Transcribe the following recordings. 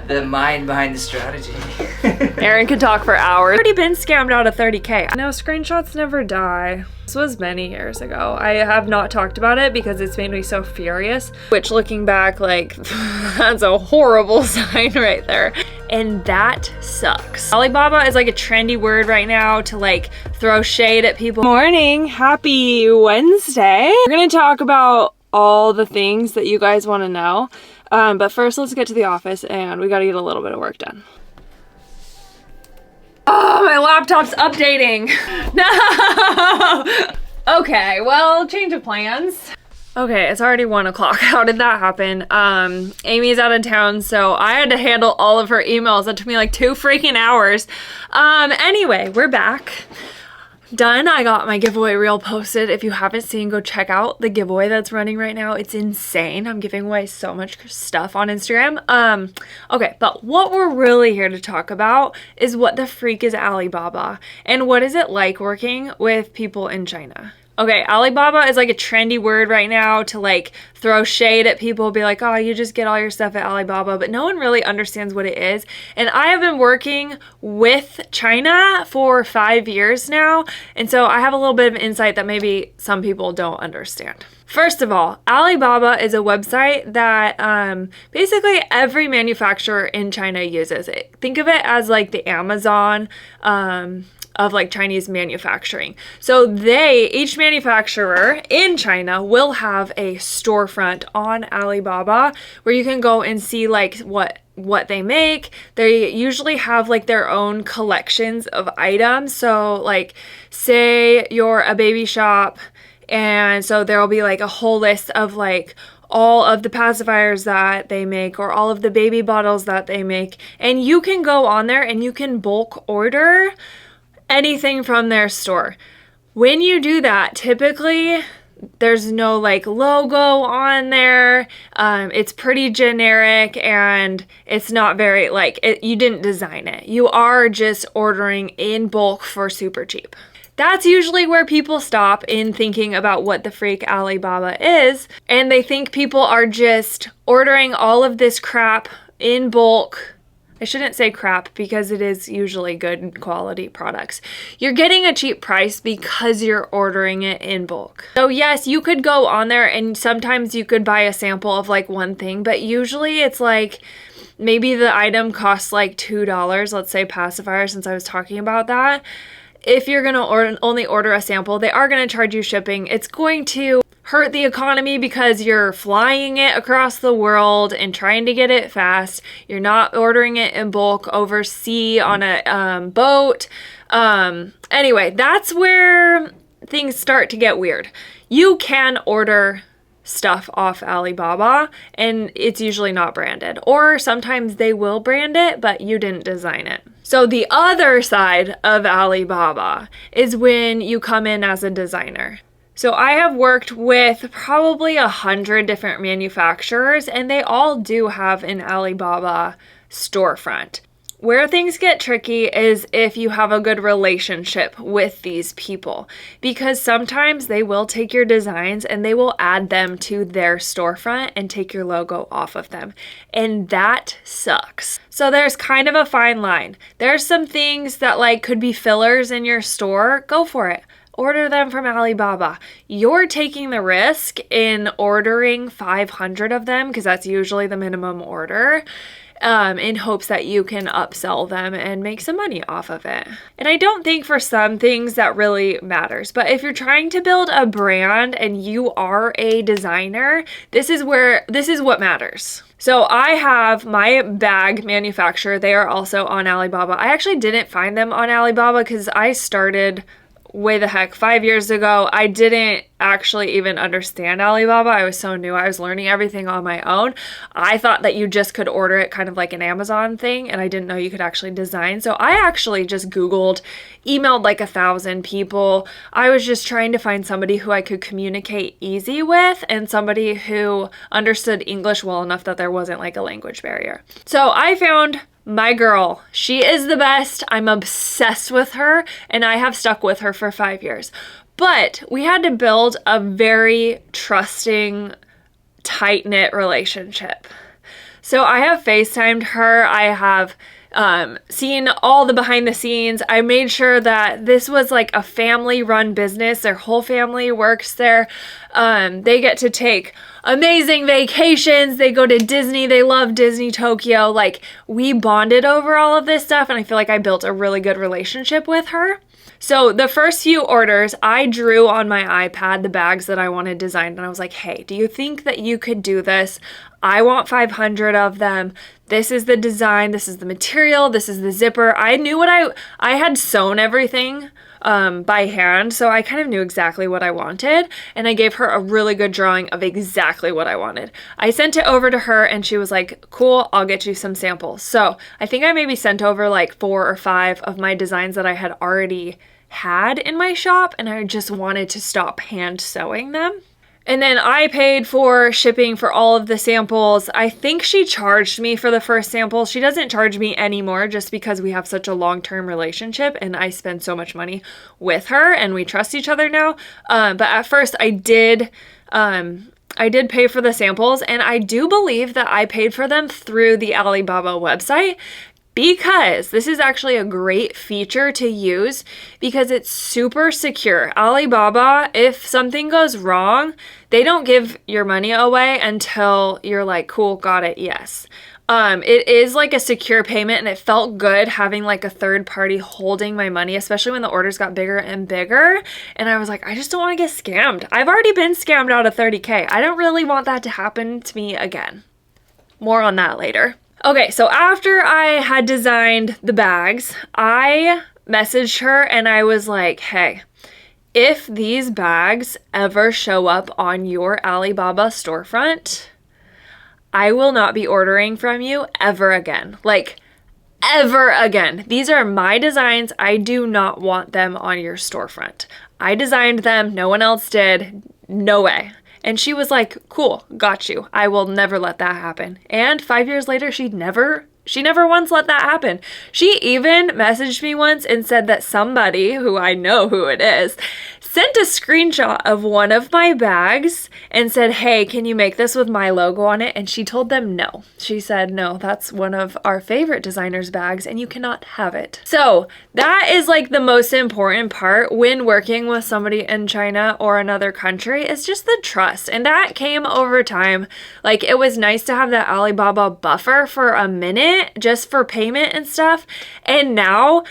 the mind behind the strategy. Aaron could talk for hours. I've already been scammed out of 30K. No, screenshots never die. This was many years ago. I have not talked about it because it's made me so furious, which looking back, like, that's a horrible sign right there. And that sucks. Alibaba is like a trendy word right now to like throw shade at people. Morning, happy Wednesday. We're gonna talk about all the things that you guys want to know. But first let's get to the office and we gotta get a little bit of work done. Oh, my laptop's updating. No. Okay, well, change of plans. Okay, it's already 1 o'clock. How did that happen? Amy's out of town, so I had to handle all of her emails. That took me like 2 freaking hours. Anyway, we're back. Done. I got my giveaway reel posted. If you haven't seen, go check out the giveaway that's running right now. It's insane. I'm giving away so much stuff on Instagram. Okay, but what we're really here to talk about is what the freak is Alibaba and what is it like working with people in China. Okay, Alibaba is like a trendy word right now to like throw shade at people, be like, oh, you just get all your stuff at Alibaba, but no one really understands what it is. And I have been working with China for 5 years now, and so I have a little bit of insight that maybe some people don't understand. First of all, Alibaba is a website that basically every manufacturer in China uses it. Think of it as like the Amazon of like Chinese manufacturing. So each manufacturer in China will have a storefront on Alibaba where you can go and see like what they make. They usually have like their own collections of items. So like say you're a baby shop, and so there'll be like a whole list of like all of the pacifiers that they make or all of the baby bottles that they make. And you can go on there and you can bulk order anything from their store. When you do that, typically there's no like logo on there. It's pretty generic and it's not very like you didn't design it. You are just ordering in bulk for super cheap. That's usually where people stop in thinking about what the freak Alibaba is, and they think people are just ordering all of this crap in bulk. I shouldn't say crap because it is usually good quality products. You're getting a cheap price because you're ordering it in bulk. So yes, you could go on there and sometimes you could buy a sample of like one thing, but usually it's like maybe the item costs like $2, let's say pacifier, since I was talking about that. If you're gonna only order a sample, they are gonna charge you shipping. It's going to hurt the economy because you're flying it across the world and trying to get it fast. You're not ordering it in bulk overseas on a boat. Anyway, that's where things start to get weird. You can order stuff off Alibaba and it's usually not branded, or sometimes they will brand it but you didn't design it. So the other side of Alibaba is when you come in as a designer. So I have worked with probably 100 different manufacturers and they all do have an Alibaba storefront. Where things get tricky is if you have a good relationship with these people, because sometimes they will take your designs and they will add them to their storefront and take your logo off of them. And that sucks. So there's kind of a fine line. There's some things that like could be fillers in your store. Go for it. Order them from Alibaba. You're taking the risk in ordering 500 of them, because that's usually the minimum order, in hopes that you can upsell them and make some money off of it. And I don't think for some things that really matters, but if you're trying to build a brand and you are a designer, this is what matters. So I have my bag manufacturer. They are also on Alibaba. I actually didn't find them on Alibaba because I started way the heck 5 years ago. I didn't actually even understand Alibaba. I was so new. I was learning everything on my own. I thought that you just could order it kind of like an Amazon thing, and I didn't know you could actually design. So I actually just Googled, emailed like 1,000 people. I was just trying to find somebody who I could communicate easy with and somebody who understood English well enough that there wasn't like a language barrier. So I found my girl. She is the best. I'm obsessed with her, and I have stuck with her for 5 years. But we had to build a very trusting, tight-knit relationship. So I have FaceTimed her. I have seen all the behind the scenes. I made sure that this was like a family run business. Their whole family works there. They get to take amazing vacations. They go to Disney. They love Disney Tokyo. Like, we bonded over all of this stuff, and I feel like I built a really good relationship with her. So the first few orders, I drew on my iPad the bags that I wanted designed, and I was like, hey, do you think that you could do this? I want 500 of them. This is the design. This is the material. This is the zipper. I knew what I had sewn everything by hand, so I kind of knew exactly what I wanted, and I gave her a really good drawing of exactly what I wanted. I sent it over to her, and she was like, cool, I'll get you some samples. So I think I maybe sent over like 4 or 5 of my designs that I had already had in my shop, and I just wanted to stop hand sewing them. And then I paid for shipping for all of the samples. I think she charged me for the first sample. She doesn't charge me anymore just because we have such a long-term relationship and I spend so much money with her and we trust each other now. But at first I did pay for the samples, and I do believe that I paid for them through the Alibaba website, because this is actually a great feature to use because it's super secure. Alibaba, if something goes wrong, they don't give your money away until you're like, cool, got it, yes. It is like a secure payment, and it felt good having like a third party holding my money, especially when the orders got bigger and bigger. And I was like, I just don't want to get scammed. I've already been scammed out of $30K. I don't really want that to happen to me again. More on that later. Okay, so after I had designed the bags, I messaged her and I was like, hey, if these bags ever show up on your Alibaba storefront, I will not be ordering from you ever again. Like, ever again. These are my designs. I do not want them on your storefront. I designed them. No one else did. No way. And she was like, cool, got you. I will never let that happen. And 5 years later, she never once let that happen. She even messaged me once and said that somebody, who I know who it is, sent a screenshot of one of my bags and said, hey, can you make this with my logo on it? And she told them no. She said, no, that's one of our favorite designers' bags and you cannot have it. So that is like the most important part when working with somebody in China or another country, is just the trust. And that came over time. Like, it was nice to have that Alibaba buffer for a minute just for payment and stuff. And now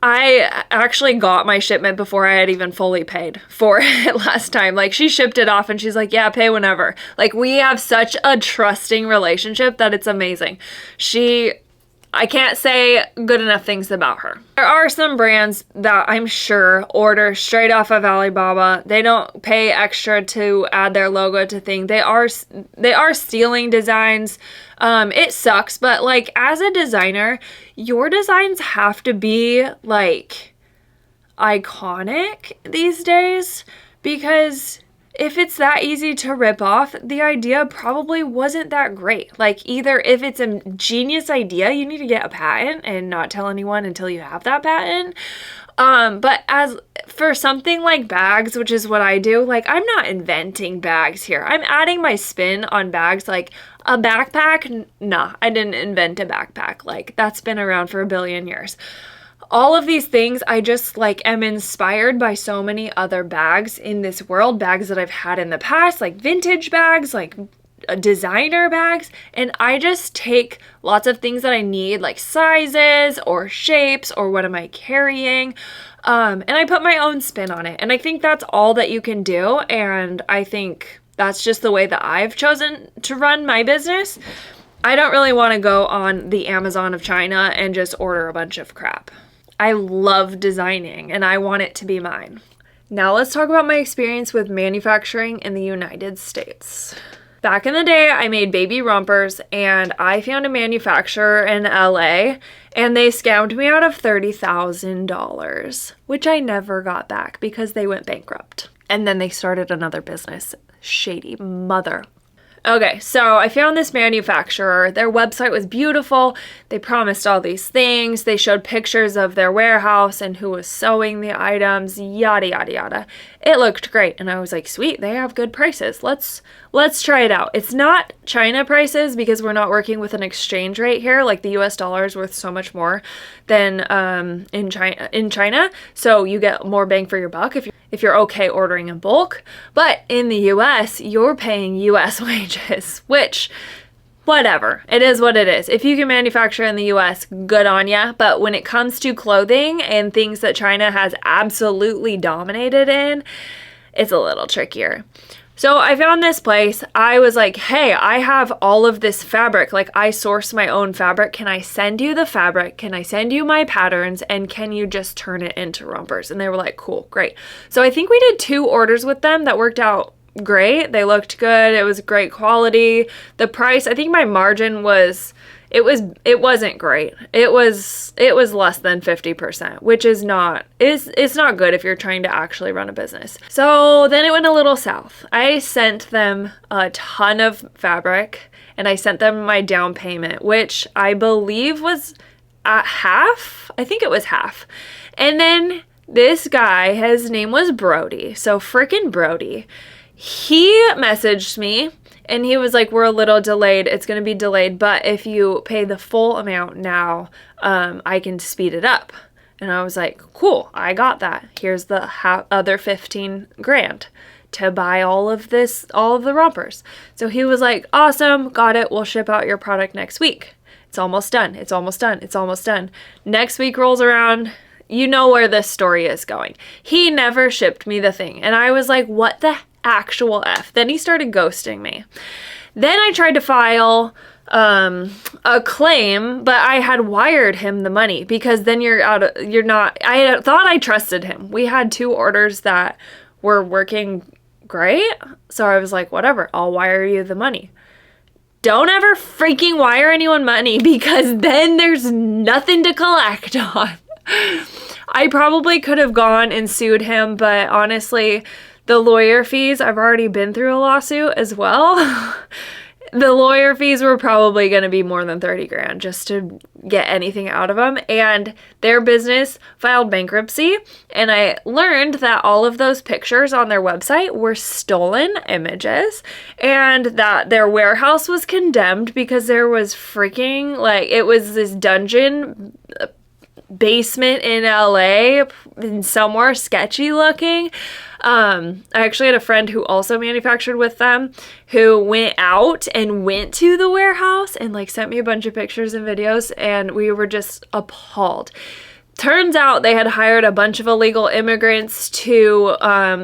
I actually got my shipment before I had even fully paid for it last time. Like, she shipped it off and she's like, yeah, pay whenever. Like, we have such a trusting relationship that it's amazing. I can't say good enough things about her. There are some brands that I'm sure order straight off of Alibaba. They don't pay extra to add their logo to things. They are stealing designs. It sucks, but like, as a designer, your designs have to be like iconic these days, because if it's that easy to rip off, the idea probably wasn't that great. Like, either if it's a genius idea, you need to get a patent and not tell anyone until you have that patent. But as for something like bags, which is what I do, like, I'm not inventing bags here. I'm adding my spin on bags. Like, a backpack, nah, I didn't invent a backpack. Like, that's been around for a billion years. All of these things, I just like am inspired by so many other bags in this world, bags that I've had in the past, like vintage bags, like designer bags, and I just take lots of things that I need, like sizes or shapes or what am I carrying, and I put my own spin on it. And I think that's all that you can do, and I think that's just the way that I've chosen to run my business. I don't really want to go on the Amazon of China and just order a bunch of crap. I love designing and I want it to be mine. Now let's talk about my experience with manufacturing in the United States. Back in the day, I made baby rompers and I found a manufacturer in LA and they scammed me out of $30,000, which I never got back because they went bankrupt. And then they started another business. Shady mother. Okay, so I found this manufacturer. Their website was beautiful. They promised all these things. They showed pictures of their warehouse and who was sewing the items, yada, yada, yada. It looked great. And I was like, sweet, they have good prices. Let's try it out. It's not China prices because we're not working with an exchange rate here. Like the US dollar is worth so much more than in China. So you get more bang for your buck if you're okay ordering in bulk. But in the US, you're paying US wages, which, whatever. It is what it is. If you can manufacture in the US, good on ya. But when it comes to clothing and things that China has absolutely dominated in, it's a little trickier. So I found this place. I was like, hey, I have all of this fabric. Like, I source my own fabric. Can I send you the fabric? Can I send you my patterns? And can you just turn it into rompers? And they were like, cool, great. So I think we did 2 orders with them that worked out great. They looked good. It was great quality. The price, I think my margin was, it wasn't great. It was less than 50%, which is not, it's not good if you're trying to actually run a business. So then it went a little south. I sent them a ton of fabric and I sent them my down payment, which I believe was at half. I think it was half. And then this guy, his name was Brody. So frickin' Brody. He messaged me and he was like, we're a little delayed. It's going to be delayed, but if you pay the full amount now, I can speed it up. And I was like, cool, I got that. Here's the other 15 grand to buy all of the rompers. So he was like, awesome, got it. We'll ship out your product next week. It's almost done. It's almost done. It's almost done. Next week rolls around. You know where this story is going. He never shipped me the thing. And I was like, what the actual F? Then he started ghosting me. Then I tried to file a claim, but I had wired him the money because then I thought I trusted him. We had 2 orders that were working great. So I was like, whatever, I'll wire you the money. Don't ever freaking wire anyone money because then there's nothing to collect on. I probably could have gone and sued him, but honestly, the lawyer fees, I've already been through a lawsuit as well. The lawyer fees were probably going to be more than 30 grand just to get anything out of them. And their business filed bankruptcy. And I learned that all of those pictures on their website were stolen images and that their warehouse was condemned because there was freaking, like, it was this dungeon basement in LA and somewhere sketchy looking. I actually had a friend who also manufactured with them who went out and went to the warehouse and like sent me a bunch of pictures and videos, and we were just appalled. Turns out they had hired a bunch of illegal immigrants to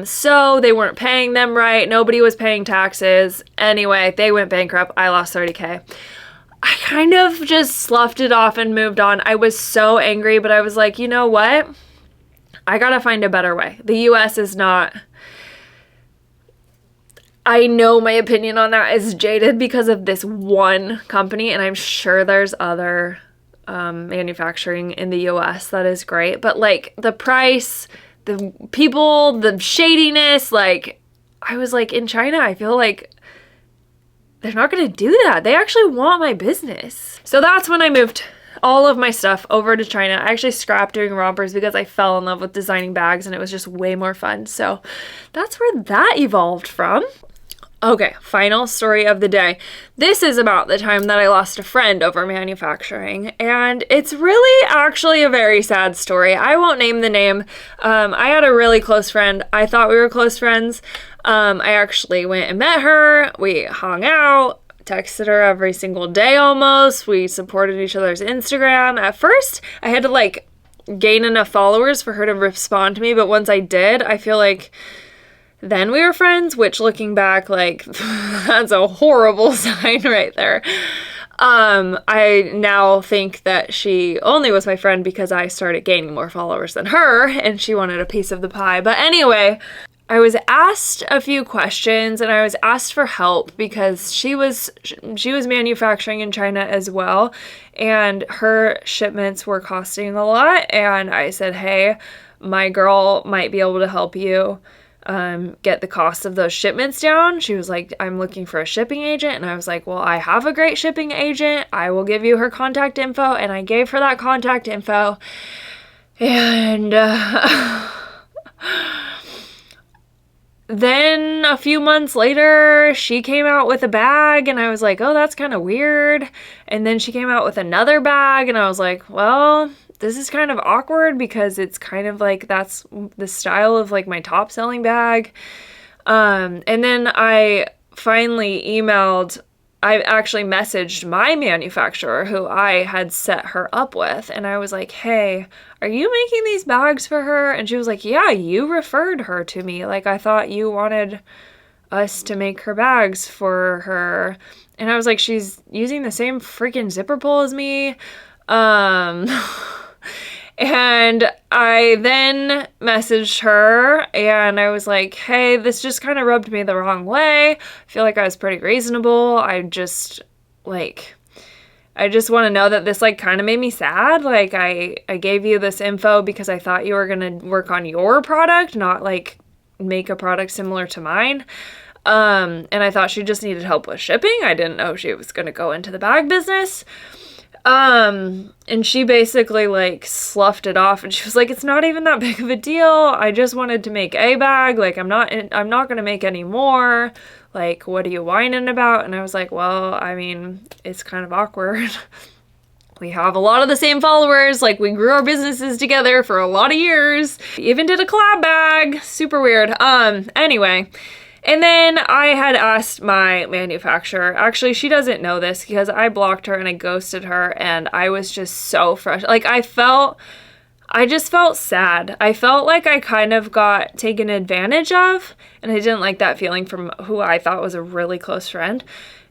so they weren't paying them right. Nobody was paying taxes. Anyway, they went bankrupt. I lost 30K. I kind of just sloughed it off and moved on. I was so angry, but I was like, you know what? I gotta find a better way. The US is not... I know my opinion on that is jaded because of this one company, and I'm sure there's other manufacturing in the US that is great, but like the price, the people, the shadiness, like I was like, in China, I feel like they're not going to do that. They actually want my business. So that's when I moved all of my stuff over to China. I actually scrapped doing rompers because I fell in love with designing bags and it was just way more fun. So that's where that evolved from. Okay, final story of the day. This is about the time that I lost a friend over manufacturing, and it's really actually a very sad story. I won't name the name. I had a really close friend. I thought we were close friends. I actually went and met her. We hung out, texted her every single day almost. We supported each other's Instagram. At first, I had to like gain enough followers for her to respond to me, but once I did, I feel like then we were friends, which looking back, like, that's a horrible sign right there. I now think that she only was my friend because I started gaining more followers than her, and she wanted a piece of the pie. But anyway, I was asked a few questions, and I was asked for help because she was manufacturing in China as well, and her shipments were costing a lot, and I said, hey, my girl might be able to help you. get the cost of those shipments down. She was like, I'm looking for a shipping agent. And I was like, well, I have a great shipping agent. I will give you her contact info. And I gave her that contact info. And then a few months later, she came out with a bag and I was like, oh, that's kind of weird. And then she came out with another bag and I was like, well, this is kind of awkward because it's kind of like that's the style of like my top selling bag. And then I finally I actually messaged my manufacturer who I had set her up with. And I was like, hey, are you making these bags for her? And she was like, yeah, you referred her to me. Like, I thought you wanted us to make her bags for her. And I was like, she's using the same freaking zipper pull as me. And I then messaged her and I was like, hey, this just kind of rubbed me the wrong way. I feel like I was pretty reasonable. I just want to know that this like kind of made me sad. Like I gave you this info because I thought you were going to work on your product, not like make a product similar to mine. And I thought she just needed help with shipping. I didn't know she was going to go into the bag business. And she basically like sloughed it off and she was like, it's not even that big of a deal. I just wanted to make a bag. Like, I'm not going to make any more. Like, what are you whining about? And I was like, well, I mean, it's kind of awkward. We have a lot of the same followers. Like, we grew our businesses together for a lot of years. We even did a collab bag. Super weird. Anyway. And then I had asked my manufacturer, actually she doesn't know this because I blocked her and I ghosted her and I was just so frustrated. Like I just felt sad. I felt like I kind of got taken advantage of and I didn't like that feeling from who I thought was a really close friend.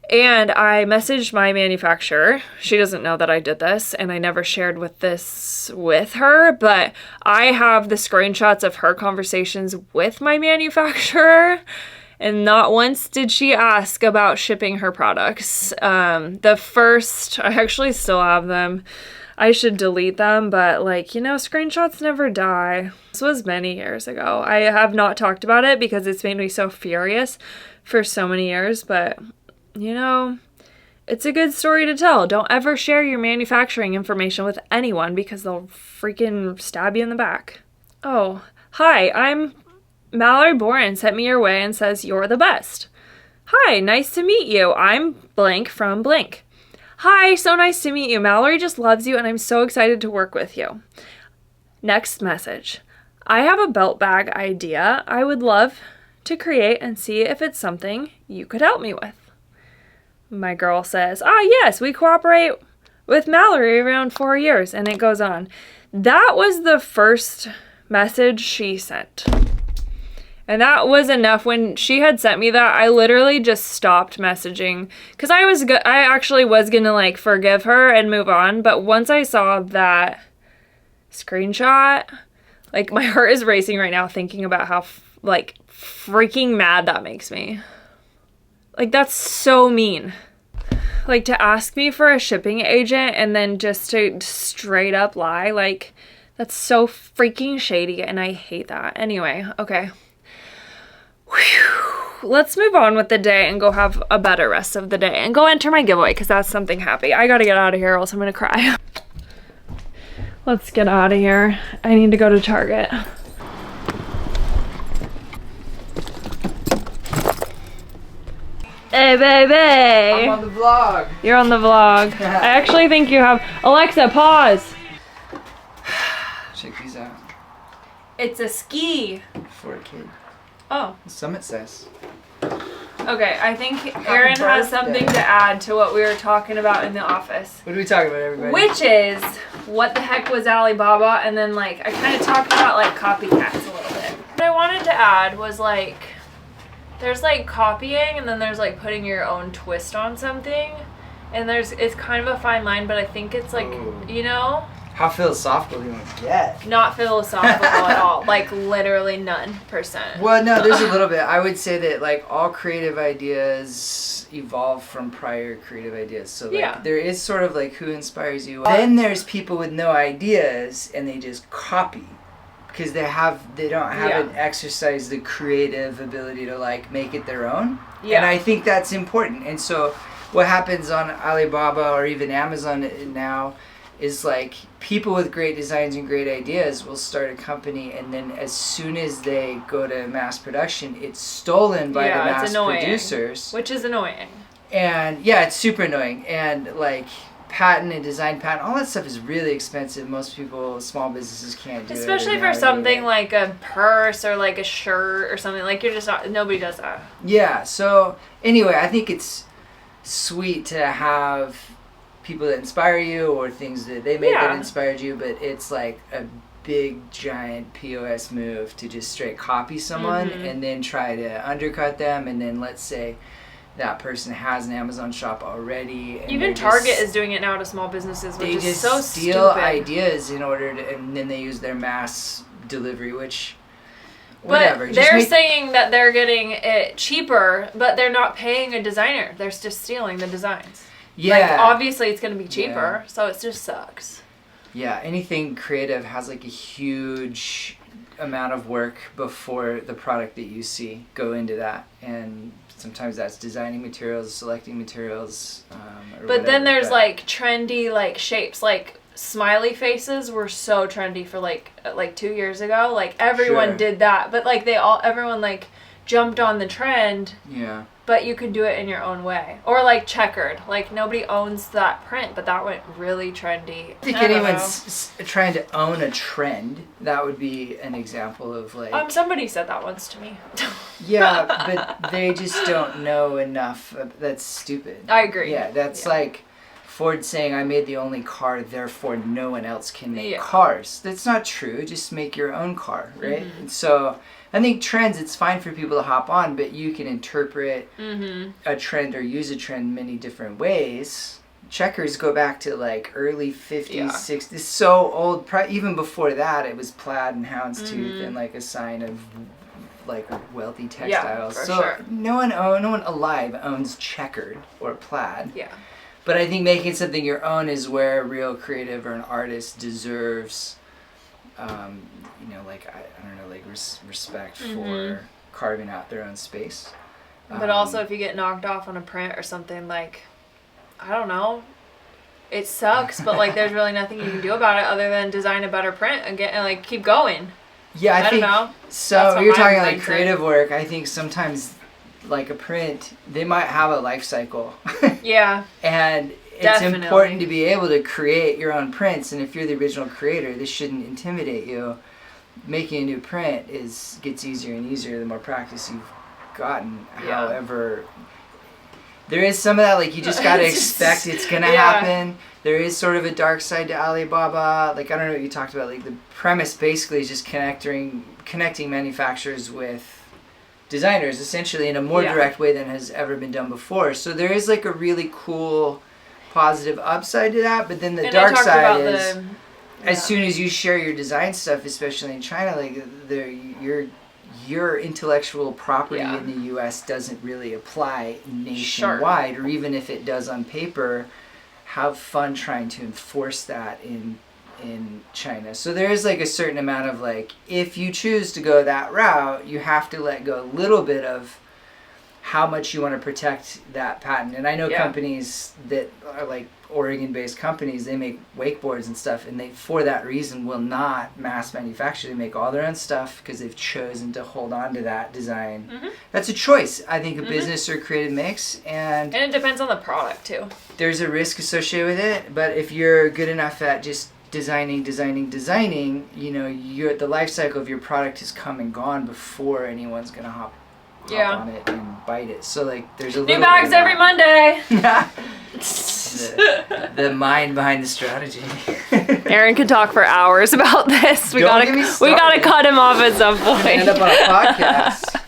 And I messaged my manufacturer. She doesn't know that I did this and I never shared this with her, but I have the screenshots of her conversations with my manufacturer. And not once did she ask about shipping her products. I actually still have them. I should delete them, but like, you know, screenshots never die. This was many years ago. I have not talked about it because it's made me so furious for so many years, but you know, it's a good story to tell. Don't ever share your manufacturing information with anyone because they'll freaking stab you in the back. Oh, hi, Mallory Boren sent me your way and says, you're the best. Hi, nice to meet you. I'm blank from blank. Hi, so nice to meet you. Mallory just loves you and I'm so excited to work with you. Next message. I have a belt bag idea I would love to create and see if it's something you could help me with. My girl says, yes, we cooperate with Mallory around 4 years. And it goes on. That was the first message she sent. And that was enough. When she had sent me that, I literally just stopped messaging because I actually was gonna like forgive her and move on. But once I saw that screenshot, like my heart is racing right now thinking about how like freaking mad that makes me. Like that's so mean. Like to ask me for a shipping agent and then just to straight up lie, like that's so freaking shady and I hate that. Anyway, okay. Whew. Let's move on with the day and go have a better rest of the day and go enter my giveaway because that's something happy. I gotta get out of here or else I'm gonna cry. Let's get out of here. I need to go to Target. Hey, baby! I'm on the vlog. You're on the vlog. I actually think you have... Alexa, pause! Check these out. It's a ski. For a kid. Oh. Summit says. Okay, I think Erin has something to add to what we were talking about in the office. What are we talking about, everybody? Which is, what the heck was Alibaba? And then, like, I kind of talked about, like, copycats a little bit. What I wanted to add was, like, there's, like, copying and then there's, like, putting your own twist on something. And it's kind of a fine line, but I think it's, like, you know? How philosophical do you want to get? Not philosophical at all. Like, literally none %. Well, no, there's a little bit. I would say that, like, all creative ideas evolve from prior creative ideas. So, like, there is sort of, like, who inspires you. Then there's people with no ideas, and they just copy. because they don't haven't exercised the creative ability to like make it their own. Yeah. And I think that's important. And so what happens on Alibaba or even Amazon now is like people with great designs and great ideas will start a company, and then as soon as they go to mass production, it's stolen by the mass producers. Which is annoying. And yeah, it's super annoying. And like patent and design patent, all that stuff is really expensive. Most people, small businesses can't do it. Especially for something like a purse or like a shirt or something. Like you're just not, nobody does that. Yeah, so anyway, I think it's sweet to have people that inspire you or things that they made that inspired you, but it's like a big giant POS move to just straight copy someone and then try to undercut them, and then let's say that person has an Amazon shop already. And even Target is doing it now to small businesses, which is so stupid. They just steal ideas in order to, and then they use their mass delivery, which, whatever. But they're saying that they're getting it cheaper, but they're not paying a designer. They're just stealing the designs. Yeah. Like, obviously it's going to be cheaper, so it just sucks. Yeah, anything creative has like a huge amount of work before the product that you see go into that, and sometimes that's designing materials, selecting materials, or but then there's like trendy like shapes, like smiley faces were so trendy for like 2 years ago. Like everyone did that, but like everyone like jumped on the trend. Yeah. But you could do it in your own way. Or like checkered. Like nobody owns that print, but that went really trendy. I think anyone's trying to own a trend, that would be an example of like... somebody said that once to me. Yeah, but they just don't know enough. That's stupid. I agree. Yeah, that's like Ford saying, I made the only car, therefore no one else can make cars. That's not true. Just make your own car, right? And so... I think trends, it's fine for people to hop on, but you can interpret a trend or use a trend many different ways. Checkers go back to like early 50s, 60s, so old. Even before that, it was plaid and houndstooth and like a sign of like wealthy textiles. Yeah, so no one alive owns checkered or plaid. Yeah. But I think making something your own is where a real creative or an artist deserves... like I don't know, like respect for carving out their own space. But also, if you get knocked off on a print or something, like I don't know, it sucks. But like, there's really nothing you can do about it other than design a better print and like keep going. Yeah, I think, don't know. So you're talking like creative work. I think sometimes, like a print, they might have a life cycle. Yeah. And it's important to be able to create your own prints, and if you're the original creator, this shouldn't intimidate you. Making a new print gets easier and easier the more practice you've gotten. Yeah. However, there is some of that, like you just gotta expect it's gonna happen. There is sort of a dark side to Alibaba. Like I don't know what you talked about. Like the premise basically is just connecting manufacturers with designers, essentially in a more direct way than has ever been done before. So there is like a really cool positive upside to that, but then the dark side is as soon as you share your design stuff, especially in China, like your intellectual property in the US doesn't really apply nationwide, or even if it does on paper, have fun trying to enforce that in China. So there is like a certain amount of like, if you choose to go that route, you have to let go a little bit of how much you want to protect that patent. And I know companies that are like Oregon-based companies, they make wakeboards and stuff, and they, for that reason, will not mass manufacture. They make all their own stuff because they've chosen to hold on to that design. That's a choice, I think, a business or creative makes. And it depends on the product, too. There's a risk associated with it, but if you're good enough at just designing, you know, the life cycle of your product has come and gone before anyone's going to hop on it and bite it. So like there's a new bags every Monday. the mind behind the strategy. Aaron could talk for hours about this. We gotta cut him off at some point. End up on a podcast.